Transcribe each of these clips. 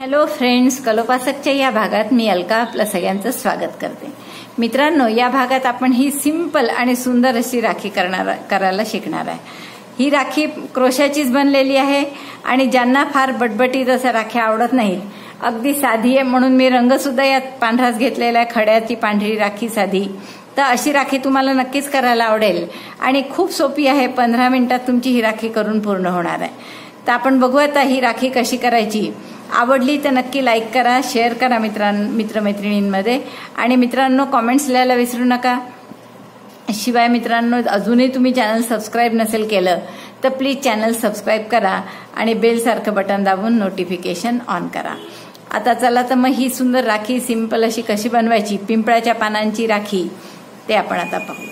Hello friends, कलोपासकच्या या भागात मी अलका आपलं सगळ्यांचं स्वागत करते. मित्रांनो, या भागात आपण ही सिंपल आणि सुंदर अशी राखी करायला शिकणार आहे. ही राखी क्रोशाचीच बनलेली आहे आणि ज्यांना फार बटबटीत अशा राख्या आवडत नाहीत, अगदी साधी आहे म्हणून मी रंग सुद्धा यात पांढराच घेतलेला आहे, खड्याची पांढरी राखी साधी. तर अशी राखी तुम्हाला नक्कीच करायला आवडेल आणि खूप सोपी आहे. 15 मिनिटात तुमची ही राखी करून पूर्ण होणार आहे. तर आपण बघू आता ही राखी कशी करायची. आवडली तर नक्की लाईक करा, शेअर करा मित्रमैत्रिणींमध्ये आणि मित्रांनो कॉमेंट्स लिहायला विसरू नका. शिवाय मित्रांनो, अजूनही तुम्ही चॅनल सबस्क्राईब नसेल केलं तर प्लीज चॅनल सबस्क्राईब करा आणि बेल सारखं बटन दाबून नोटिफिकेशन ऑन करा. आता चला तर मग ही सुंदर राखी सिंपल अशी कशी बनवायची, पिंपळाच्या पानांची राखी, ते आपण आता पाहू.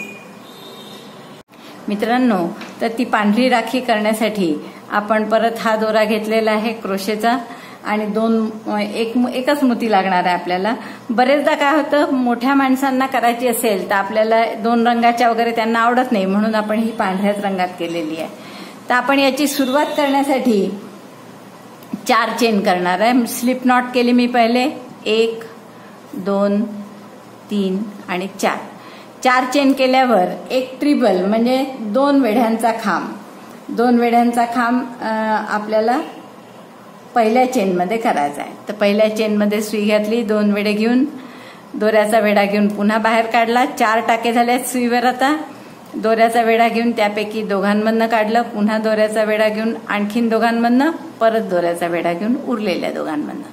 मित्रांनो, तर ती पांढरी राखी करण्यासाठी आपण परत हा दोरा घेतलेला आहे क्रोशेचा आणि एकच मोती लागणार आहे आपल्याला. बरेचदा काय होतं, मोठ्या माणसांना करायची असेल तर आपल्याला 2 रंगाच्या वगैरे त्यांना आवडत नाही, म्हणून आपण ही पांढऱ्याच रंगात केलेली आहे. तर आपण याची सुरुवात करण्यासाठी 4 चेन करणार आहे. स्लिप नॉट केली मी पहिले, 1 2 3 आणि 4 चेन केल्यावर एक ट्रिबल म्हणजे 2 वेढ्यांचा खांब आपल्याला पहिल्या चेनमध्ये करायचा आहे. तर पहिल्या चेनमध्ये सुई घातली, 2 वेढे घेऊन दोऱ्याचा वेढा घेऊन पुन्हा बाहेर काढला. 4 टाके झाले सुईवर. आता दोऱ्याचा वेढा घेऊन त्यापैकी दोघांमधनं काढलं, पुन्हा दोऱ्याचा वेढा घेऊन आणखीन दोघांमधनं, परत दोऱ्याचा वेढा घेऊन उरलेल्या दोघांमधनं.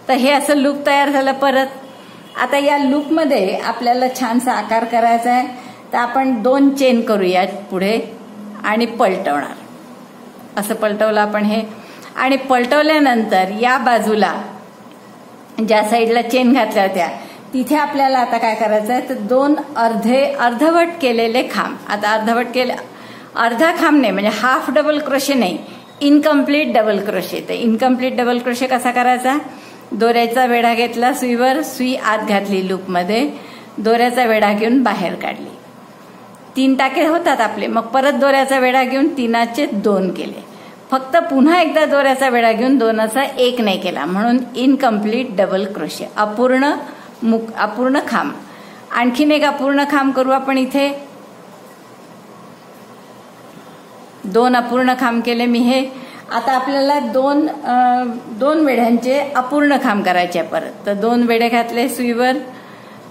तर हे असं लूप तयार झालं. परत आता या लूपमध्ये आपल्याला छानसा आकार करायचा आहे. तर आपण 2 चेन करूया पुढे आणि पलटवणार. असं पलटवलं आपण हे, आणि पलटवल्यानंतर या बाजूला ज्या साईडला चेन घातल्या होत्या तिथे आपल्याला आता काय करायचं आहे, तर 2 अर्धवट केलेले खांब. आता अर्धा खांब नाही, म्हणजे हाफ डबल क्रोशे नाही, इनकम्प्लीट डबल क्रोशे. तर इनकम्प्लीट डबल क्रोशे कसा करायचा, दोऱ्याचा वेढा घेतला सुईवर, सुई आत घातली लूपमध्ये, दोऱ्याचा वेढा घेऊन बाहेर काढली. 3 टाके होतात आपले. मग परत दोऱ्याचा वेढा घेऊन 3चे 2 केले. फक्त पुन्हा एकदा दोऱ्याचा वेढा घेऊन 2चा 1 नाही केला, म्हणून इनकम्प्लीट डबल क्रोशे, अपूर्ण खांब. आणखीन एक अपूर्ण खांब करू आपण. इथे 2 अपूर्ण खांब केले मी हे. आता आपल्याला 2 वेढ्यांचे अपूर्ण खांब करायचे परत. तर 2 वेढे घातले सुईवर,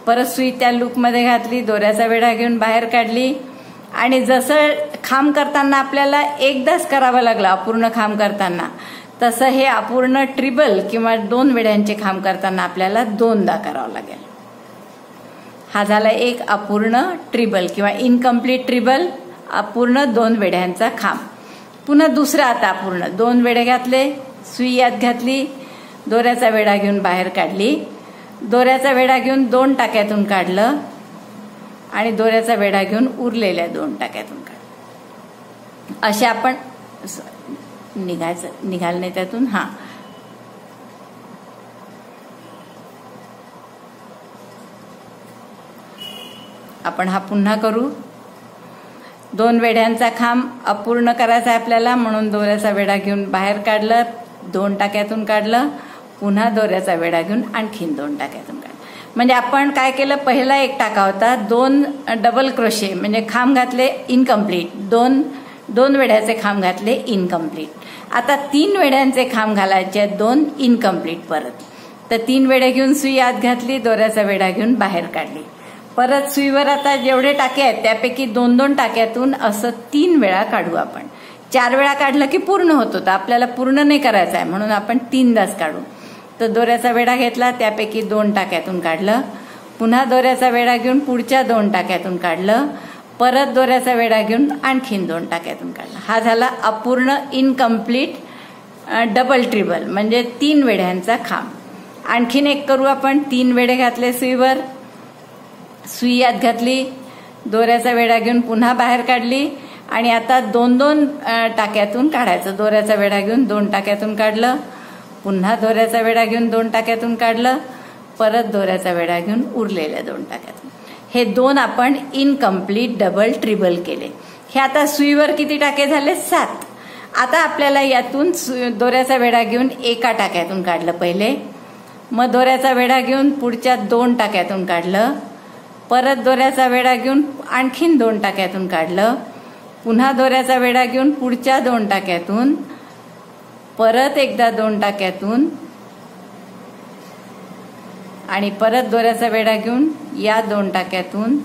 परत सुई त्या लूपमध्ये घातली, दोऱ्याचा वेढा घेऊन बाहेर काढली. आणि जसं खांब करताना आपल्याला एकदाच करावं लागलं अपूर्ण खांब करताना, तसं हे अपूर्ण ट्रिबल किंवा 2 वेढ्यांचे खांब करताना आपल्याला 2दा करावं लागेल. हा झाला एक अपूर्ण ट्रिबल किंवा इनकम्प्लीट ट्रिबल, अपूर्ण 2 वेढ्यांचा खांब. पुन्हा दुसरा आता अपूर्ण 2 वेढे घातले, सुई यात घातली, दोऱ्याचा वेढा घेऊन बाहेर काढली, दोऱ्याचा वेढा घेऊन 2 टाक्यातून काढलं आणि दोऱ्याचा वेढा घेऊन उरलेल्या 2 टाक्यातून काढलं. असे आपण निघाल नाही त्यातून. आपण हा पुन्हा करू. 2 वेढ्यांचा खांब अपूर्ण करायचा आहे आपल्याला, म्हणून दोऱ्याचा वेढा घेऊन बाहेर काढलं, 2 टाक्यातून काढलं, पुन्हा दोऱ्याचा वेढा घेऊन आणखीन 2 टाक्यातून काढलं. म्हणजे आपण काय केलं, पहिला 1 टाका होता, 2 डबल क्रोशे म्हणजे खांब घातले इनकम्प्लीट, 2 वेढ्याचे खांब घातले इनकम्प्लीट. आता 3 वेढ्यांचे खांब घालायचे, 2 इनकम्प्लीट परत. तर 3 वेढे घेऊन सुई आत घातली, दोऱ्याचा वेढा घेऊन बाहेर काढली. परत सुईवर आता जेवढे टाके आहेत त्यापैकी 2 टाक्यातून असं 3 वेळा काढू आपण. 4 वेळा काढलं की पूर्ण होतो, तर आपल्याला पूर्ण नाही करायचं आहे म्हणून आपण 3दाच काढू. तर दोऱ्याचा वेढा घेतला, त्यापैकी 2 टाक्यातून काढलं, पुन्हा दोऱ्याचा वेढा घेऊन पुढच्या 2 टाक्यातून काढलं, परत दोऱ्याचा वेढा घेऊन आणखीन 2 टाक्यातून काढलं. हा झाला अपूर्ण इनकम्प्लीट डबल ट्रिबल म्हणजे 3 वेढ्यांचा खांब. आणखीन एक करू आपण. 3 वेढे घातले सुईवर, सुई यात घातली, दोऱ्याचा वेढा घेऊन पुन्हा बाहेर काढली आणि आता 2 टाक्यातून काढायचं. दोऱ्याचा वेढा घेऊन 2 टाक्यातून काढलं, पुन्हा दोऱ्याचा वेढा घेऊन 2 टाक्यातून काढलं, परत दोऱ्याचा वेढा घेऊन उरलेल्या 2 टाक्यातून. हे 2 आपण इनकम्प्लीट डबल ट्रिबल केले. हे आता सुईवर किती टाके झाले, 7. आता आपल्याला यातून दोऱ्याचा वेढा घेऊन एका टाक्यातून काढलं पहिले, मग दोऱ्याचा वेढा घेऊन पुढच्या 2 टाक्यातून काढलं, परत दोऱ्याचा वेढा घेऊन आणखीन 2 टाक्यातून काढलं, पुन्हा दोऱ्याचा वेढा घेऊन पुढच्या 2 टाक्यातून, परत एकदा 2 टाक्यातून आणि परत दोऱ्याचा वेढा घेऊन या 2 टाक्यातून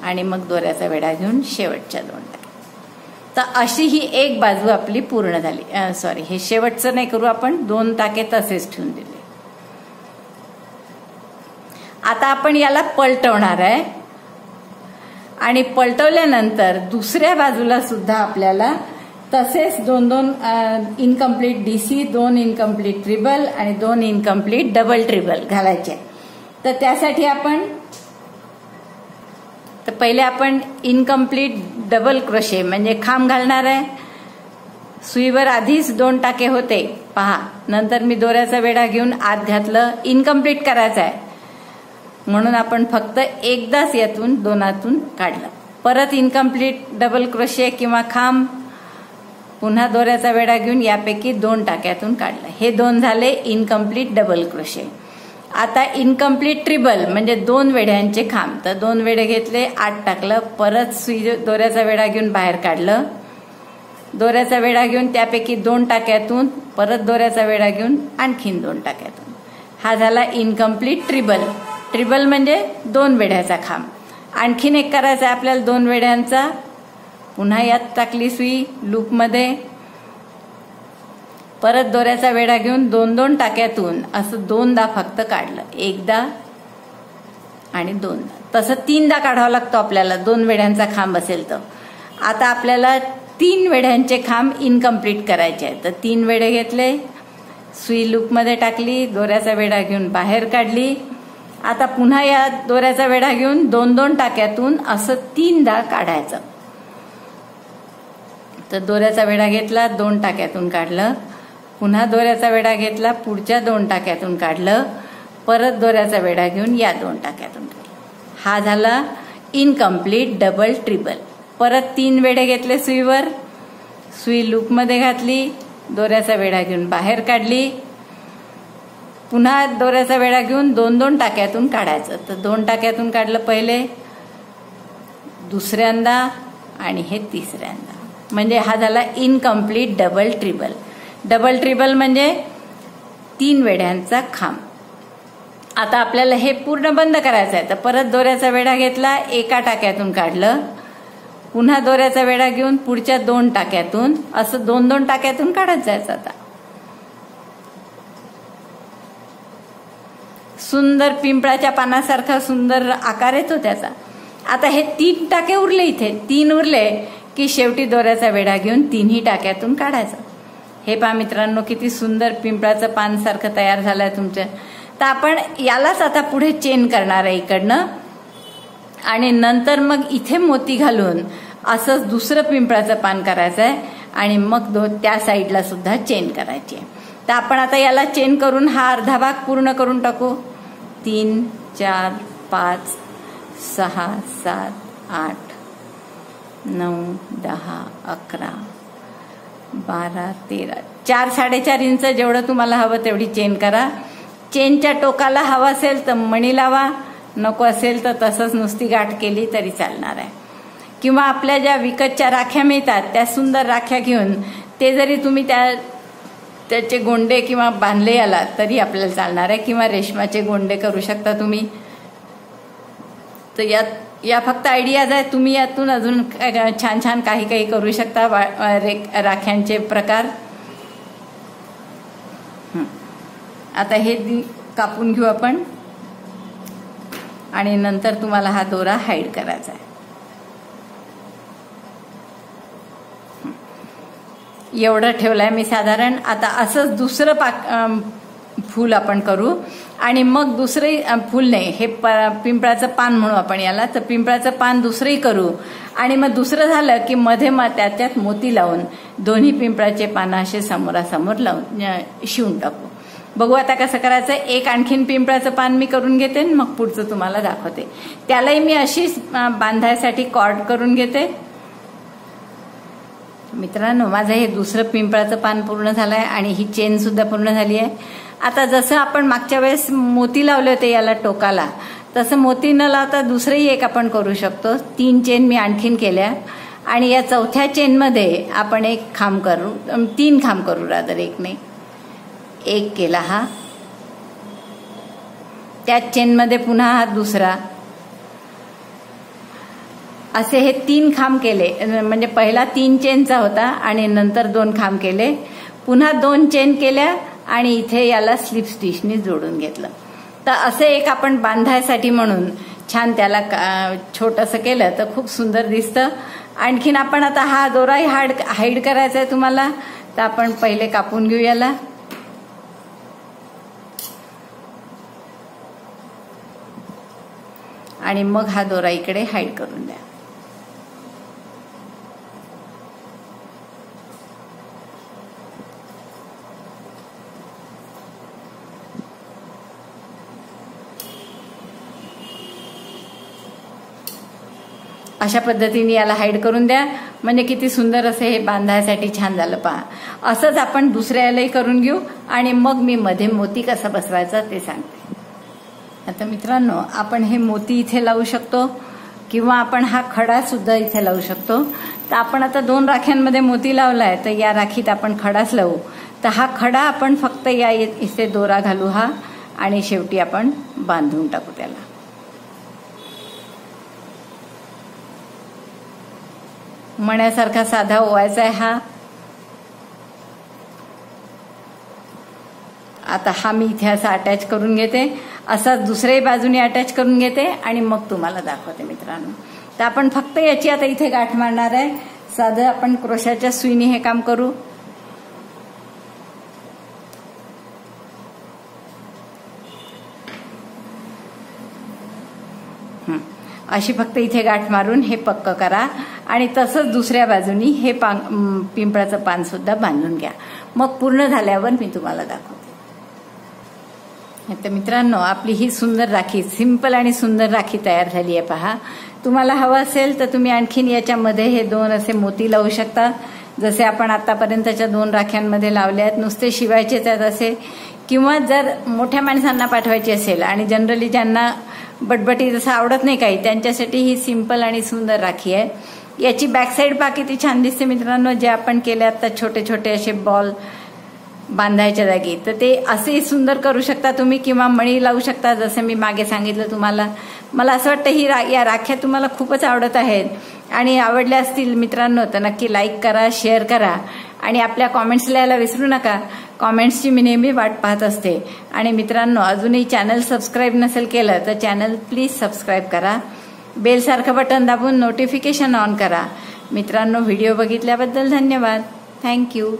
आणि मग दोऱ्याचा वेढा घेऊन शेवटच्या 2 टाक्यात. तर अशी ही एक बाजू आपली पूर्ण झाली. सॉरी, हे शेवटचं नाही करू आपण, 2 टाके तसेच ठेवून दिले. आता आपण याला पलटवणार आहे आणि पलटवल्यानंतर दुसऱ्या बाजूला सुद्धा आपल्याला तसेच 2 इनकम्प्लीट DC, 2 इनकम्प्लीट ट्रिबल आणि 2 इनकम्प्लीट डबल ट्रिबल घालायचे. तर त्यासाठी पहिले आपण इनकम्प्लीट डबल क्रोशे म्हणजे खांब घालणार आहे. सुईवर आधीच 2 टाके होते पहा, नंतर मी दोऱ्याचा वेढा घेऊन आत घातलं. इनकम्प्लीट करायचं आहे म्हणून आपण फक्त एकदाच यातून 2 काढलं. परत इनकम्प्लीट डबल क्रोशे किंवा खांब, पुन्हा दोऱ्याचा वेढा घेऊन यापैकी 2 टाक्यातून काढलं. हे 2 झाले इनकम्प्लीट डबल क्रोशे. आता इनकम्प्लीट ट्रिबल म्हणजे 2 वेढ्यांचे खांब. तर 2 वेढे घेतले, आत टाकलं, परत सुई दोऱ्याचा वेढा घेऊन बाहेर काढलं, दोऱ्याचा वेढा घेऊन त्यापैकी 2 टाक्यातून, परत दोऱ्याचा वेढा घेऊन आणखीन 2 टाक्यातून. हा झाला इनकम्प्लीट ट्रिबल. ट्रिबल म्हणजे 2 वेढ्याचा खांब. आणखीन एक करायचा आहे आपल्याला 2 वेढ्यांचा. पुन्हा यात टाकली सुई लूपमध्ये, परत दोऱ्याचा वेढा घेऊन 2 टाक्यातून असं 2दा फक्त काढलं. एकदा आणि 2दा, तसं 3दा काढावं लागतो आपल्याला 2 वेढ्यांचा खांब असेल तर. आता आपल्याला 3 वेढ्यांचे खांब इनकम्प्लीट करायचे आहेत. तर 3 वेढे घेतले, सुई लूपमध्ये टाकली, दोऱ्याचा वेढा घेऊन बाहेर काढली. आता पुन्हा या दोऱ्याचा वेढा घेऊन 2 टाक्यातून असं 3दा काढायचं. तर दोऱ्याचा वेढा घेतला, 2 टाक्यातून काढलं, पुन्हा दोऱ्याचा वेढा घेतला, पुढच्या 2 टाक्यातून काढलं, परत दोऱ्याचा वेढा घेऊन या 2 टाक्यातून काढलं. हा झाला इनकम्प्लीट डबल ट्रिबल. परत 3 वेढे घेतले सुईवर, सुई लूपमध्ये घातली, दोऱ्याचा वेढा घेऊन बाहेर काढली, पुन्हा दोऱ्याचा वेढा घेऊन 2 टाक्यातून काढायचं. तर 2 टाक्यातून काढलं पहिले, दुसऱ्यांदा आणि हे तिसऱ्यांदा. म्हणजे हा झाला इनकम्प्लीट डबल ट्रिबल. डबल ट्रिबल म्हणजे 3 वेढ्यांचा खांब. आता आपल्याला हे पूर्ण बंद करायचं आहे. तर परत दोऱ्याचा वेढा घेतला, एका टाक्यातून काढलं, पुन्हा दोऱ्याचा वेढा घेऊन पुढच्या 2 टाक्यातून असं 2 टाक्यातून काढत जायचं. आता सुंदर पिंपळाच्या पानासारखा सुंदर आकार येतो त्याचा. आता हे 3 टाके उरले, इथे 3 उरले की शेवटी दोऱ्याचा वेढा घेऊन 3ही टाक्यातून काढायचं. हे पहा मित्रांनो, किती सुंदर पिंपळाचं पान सारखं तयार झालंय तुमचं. तर आपण यालाच आता पुढे चेन करणार आहे इकडनं आणि नंतर मग इथे मोती घालून असंच दुसरं पिंपळाचं पान करायचं आहे आणि मग त्या साईडला सुद्धा चेन करायची आहे. तर आपण आता याला चेन करून हा अर्धा भाग पूर्ण करून टाकू. 3, 4, 5, 6, 7, 8, 9, 10, 11, 12, 13, 4 साडेचार इंच जेवढं तुम्हाला हवं तेवढी चेन करा. चेनच्या टोकाला हवा असेल तर मणी लावा, नको असेल तर तसंच नुसती गाठ केली तरी चालणार आहे. किंवा आपल्या ज्या विकतच्या राख्या मिळतात त्या सुंदर राख्या घेऊन ते जरी तुम्ही त्याचे गोंडे किंवा बांधले याला तरी आपल्याला चालणार आहे. किंवा रेशमाचे गोंडे करू शकता तुम्ही. तर या फक्त आयडियाज आहेत. तुम्ही यातून अजून छान छान काही करू शकता राख्यांचे प्रकार. आता हे कापून घेऊ आपण आणि नंतर तुम्हाला हा दोरा हाईड करायचा आहे. एवढं ठेवलंय मी साधारण. आता असंच दुसरं फूल आपण करू आणि मग दुसरे फूल नाही, हे पिंपळाचं पान म्हणू आपण याला. तर पिंपळाचं पान दुसरंही करू आणि मग दुसरं झालं की मध्ये त्यात मोती लावून दोन्ही पिंपळाचे पानं असे समोरासमोर लावून शिवून टाकू. बघू आता कसं करायचं. एक आणखीन पिंपळाचं पान मी करून घेते मग पुढचं तुम्हाला दाखवते. त्यालाही मी अशीच बांधायसाठी कॉर्ड करून घेते मित्रांनो, माझं हे दुसरं पिंपळाचं पान पूर्ण झालंय आणि ही चेन सुद्धा पूर्ण झाली आहे. आता जसं आपण मागच्या वेळेस मोती लावले होते याला टोकाला, तसं मोती न लावता दुसरंही एक आपण करू शकतो. 3 चेन मी आणखीन केल्या आणि या चौथ्या चेनमध्ये आपण एक खांब करू, 3 खांब करू रादर, एक नाही, एक केला हा, त्याच चेनमध्ये पुन्हा हा दुसरा, असे हे 3 खांब केले. म्हणजे पहिला 3 चेनचा होता आणि नंतर 2 खांब केले, पुन्हा 2 चेन केल्या आणि इथे याला स्लिप स्टिचने जोडून घेतलं. तर असे एक आपण बांधायसाठी म्हणून छान त्याला छोटंसं केलं तर खूप सुंदर दिसतं. आणखीन आपण आता हा दोराही हाईड करायचा आहे तुम्हाला, तर आपण पहिले कापून घेऊ याला. आणि मग हा दोरा इकडे हाईड करून द्या. अशा पद्धतीने याला हाईड करून द्या. म्हणजे किती सुंदर असे हे बांधायसाठी छान झालं पहा. असंच आपण दुसऱ्यालाही करून घेऊ आणि मग मी मध्ये मोती कसा बसवायचा ते सांगते. आता मित्रांनो, आपण हे मोती इथे लावू शकतो किंवा आपण हा खडा सुद्धा इथे लावू शकतो. तर आपण आता 2 राख्यांमध्ये मोती लावलाय, तर या राखीत आपण खडाच लावू. तर हा खडा आपण फक्त या इथे दोरा घालू हा आणि शेवटी आपण बांधून टाकू त्याला. मण्यासारखा साधा ओवायचा आहे हा. आता हा मी इथे असा अटॅच करून घेते, असा दुसऱ्याही बाजूने अटॅच करून घेते आणि मग तुम्हाला दाखवते मित्रांनो. तर आपण फक्त याची आता इथे गाठ मारणार आहे. साधं आपण क्रोशाच्या सुईने हे काम करू. अशी फक्त इथे गाठ मारून हे पक्क करा आणि तसंच दुसऱ्या बाजूनी हे पिंपळाचं पान सुद्धा बांधून घ्या. मग पूर्ण झाल्यावर मी तुम्हाला दाखवते. तर मित्रांनो, आपली ही सुंदर राखी, सिंपल आणि सुंदर राखी तयार झाली आहे पहा. तुम्हाला हवं असेल तर तुम्ही आणखीन याच्यामध्ये हे 2 असे मोती लावू शकता, जसे आपण आतापर्यंतच्या 2 राख्यांमध्ये लावले आहेत. नुसते शिवायचेच आहेत असे, किंवा जर मोठ्या माणसांना पाठवायची असेल आणि जनरली ज्यांना बटबटी जसं आवडत नाही काही, त्यांच्यासाठी ही सिंपल आणि सुंदर राखी आहे. याची बॅक साईड पहा किती छान दिसते मित्रांनो. जे आपण केले आता छोटे छोटे असे बॉल बांधायच्या जागी, तर ते असे सुंदर करू शकता तुम्ही, किंवा मणी लावू शकता जसं मी मागे सांगितलं तुम्हाला. मला असं वाटतं ही या राख्या तुम्हाला खूपच आवडत आहेत आणि आवडल्या असतील मित्रांनो तर नक्की लाईक करा, शेअर करा आणि आपल्या कॉमेंट्स लिहायला विसरू नका. कॉमेंट्सची मी नेहमी वाट पाहत असते. आणि मित्रांनो, अजूनही चॅनल सबस्क्राईब नसेल केलं तर चॅनल प्लीज सबस्क्राईब करा. बेल सारखं बटन दाबून नोटिफिकेशन ऑन करा. मित्रांनो, व्हिडिओ बघितल्याबद्दल धन्यवाद. थँक्यू.